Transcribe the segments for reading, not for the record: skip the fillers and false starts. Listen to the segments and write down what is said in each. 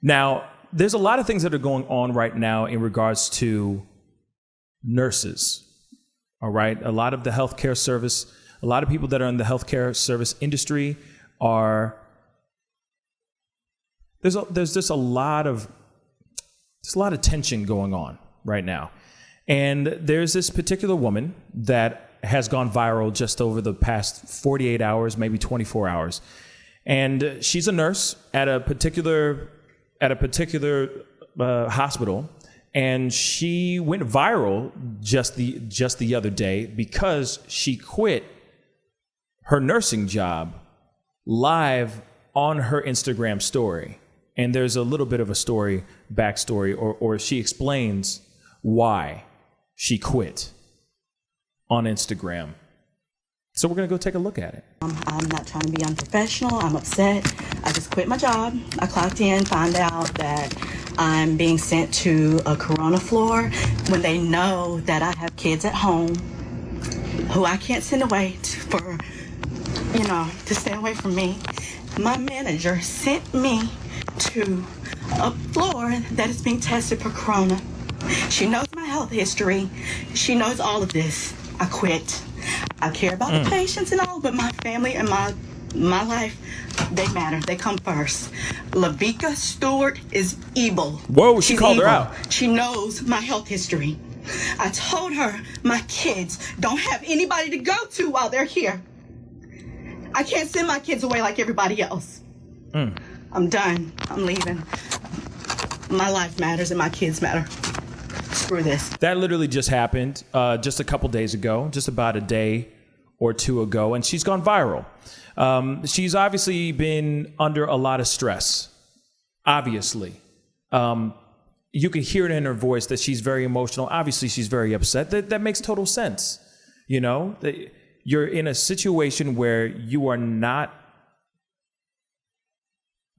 Now, there's a lot of things that are going on right now in regards to nurses. All right. A lot of the healthcare service, a lot of people that are in the healthcare service industry are, there's just a lot of tension going on right now. And there's this particular woman that has gone viral just over the past 48 hours, maybe 24 hours. And she's a nurse at a particular hospital. And she went viral just the other day because she quit her nursing job live on her Instagram story. And there's a little bit of a backstory, or she explains why she quit on Instagram. So we're going to go take a look at it. I'm not trying to be unprofessional. I'm upset. I just quit my job. I clocked in, found out that I'm being sent to a corona floor when they know that I have kids at home who I can't send away to stay away from me. My manager sent me to a floor that is being tested for corona. She knows my health history. She knows all of this. I quit. I care about the patients and all, but my family and my life, they matter. They come first. Lavika Stewart is evil. Whoa, she called her out. She knows my health history. I told her my kids don't have anybody to go to while they're here. I can't send my kids away like everybody else. I'm done. I'm leaving. My life matters and my kids matter. Screw this. That literally just happened just a couple days ago, just about a day or two ago, and she's gone viral. She's obviously been under a lot of stress, obviously. You can hear it in her voice that she's very emotional. Obviously, she's very upset. That makes total sense. You know, you're in a situation where you are not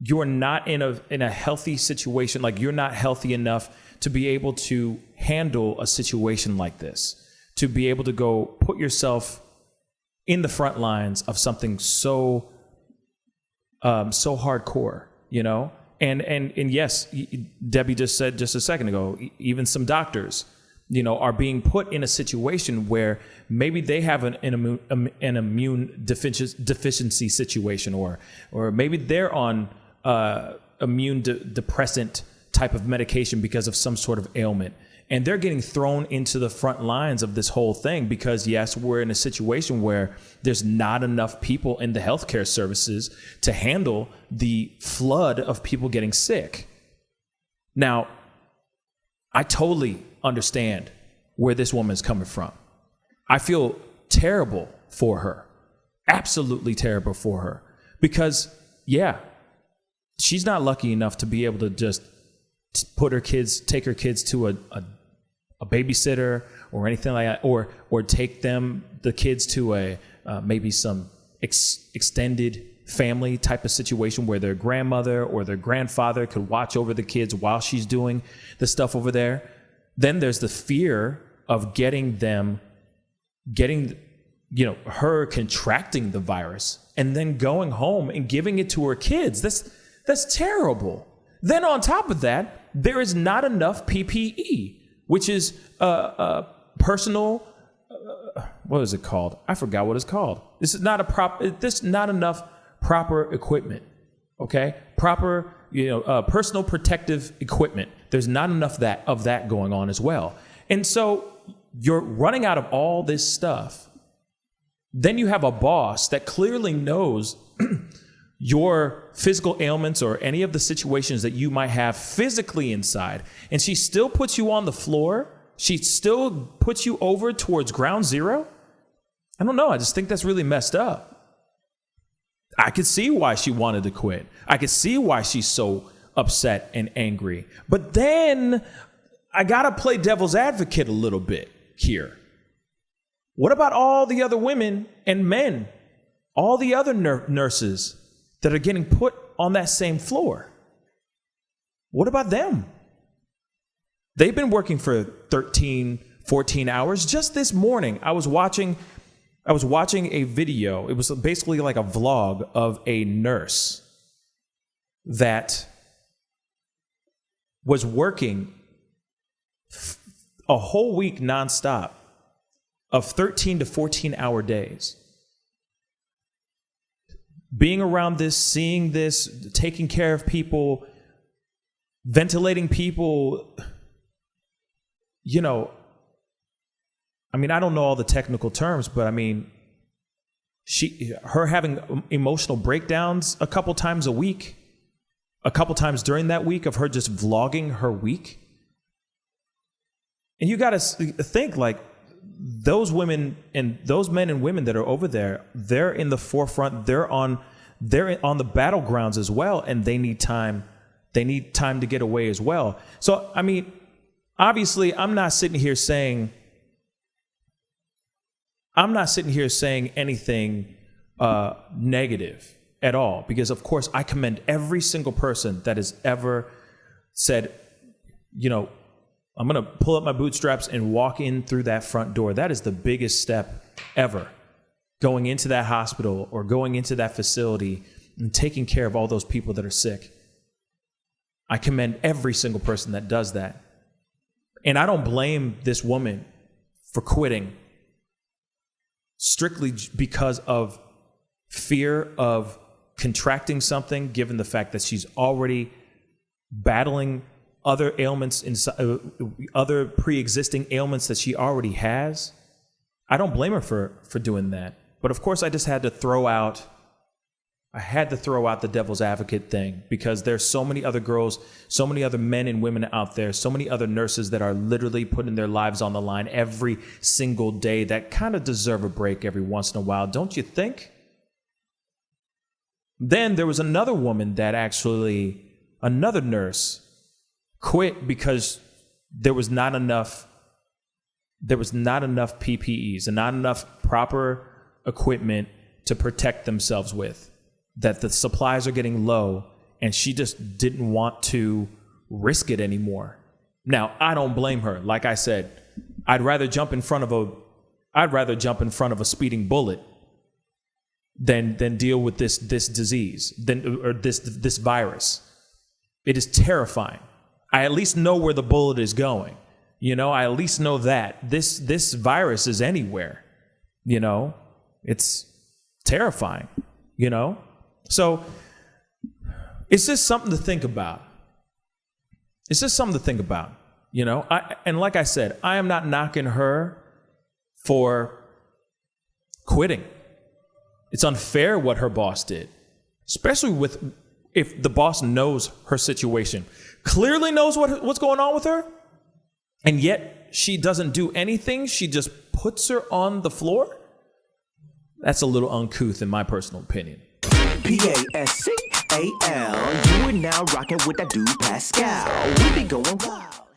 in a healthy situation. Like, you're not healthy enough to be able to handle a situation like this, to be able to go put yourself in the front lines of something so hardcore, you know? And yes, Debbie just said just a second ago, even some doctors, you know, are being put in a situation where maybe they have an immune deficiency situation, or maybe they're on immune depressant type of medication because of some sort of ailment. And they're getting thrown into the front lines of this whole thing because, yes, we're in a situation where there's not enough people in the healthcare services to handle the flood of people getting sick. Now, I totally understand where this woman is coming from. I feel terrible for her, absolutely terrible for her, because, yeah, she's not lucky enough to be able to just take her kids to a babysitter or anything like that, or take the kids to a maybe some extended family type of situation where their grandmother or their grandfather could watch over the kids while she's doing the stuff over there. Then there's the fear of her contracting the virus and then going home and giving it to her kids. That's terrible. Then on top of that, there is not enough PPE, which is personal. What is it called? I forgot what it's called. This is not enough proper equipment. Okay, proper personal protective equipment. There's not enough of that going on as well. And so you're running out of all this stuff. Then you have a boss that clearly knows your physical ailments or any of the situations that you might have physically inside, and she still puts you on the floor. She still puts you over towards ground zero. I don't know. I just think that's really messed up. I could see why she wanted to quit. I could see why she's so upset and angry. But then I got to play devil's advocate a little bit here. What about all the other women and men, all the other nurses that are getting put on that same floor? What about them? They've been working for 13, 14 hours. Just this morning, I was watching a video. It was basically like a vlog of a nurse that was working a whole week nonstop of 13 to 14 hour days. Being around this, seeing this, taking care of people, ventilating people, you know, I mean, I don't know all the technical terms, but I mean, her having emotional breakdowns a couple times a week, a couple times during that week of her just vlogging her week. And you got to think, like, those women and those men and women that are over there, they're in the forefront. They're on the battlegrounds as well, and they need time. They need time to get away as well. So, I mean, obviously, I'm not sitting here saying anything negative at all, because of course I commend every single person that has ever said, you know, I'm going to pull up my bootstraps and walk in through that front door. That is the biggest step ever. Going into that hospital or going into that facility and taking care of all those people that are sick. I commend every single person that does that. And I don't blame this woman for quitting strictly because of fear of contracting something, given the fact that she's already battling other ailments, other pre-existing ailments that she already has. I don't blame her for doing that. But of course, I just had to throw out the devil's advocate thing, because there's so many other girls, so many other men and women out there, so many other nurses that are literally putting their lives on the line every single day that kind of deserve a break every once in a while, don't you think? Then there was another woman that another nurse quit because there was not enough PPEs and not enough proper equipment to protect themselves with, that the supplies are getting low, and she just didn't want to risk it anymore. Now, I don't blame her. Like I said, I'd rather jump in front of a speeding bullet than deal with this disease, or this virus. It is terrifying. I at least know where the bullet is going. You know, I at least know that this virus is anywhere. You know, it's terrifying, you know? So it's just something to think about. It's just something to think about, you know? And like I said, I am not knocking her for quitting. It's unfair what her boss did, especially if the boss knows her situation, clearly knows what's going on with her, and yet she doesn't do anything. She just puts her on the floor. That's a little uncouth in my personal opinion. Pascal, you are now rocking with that dude Pascal. We be going wild.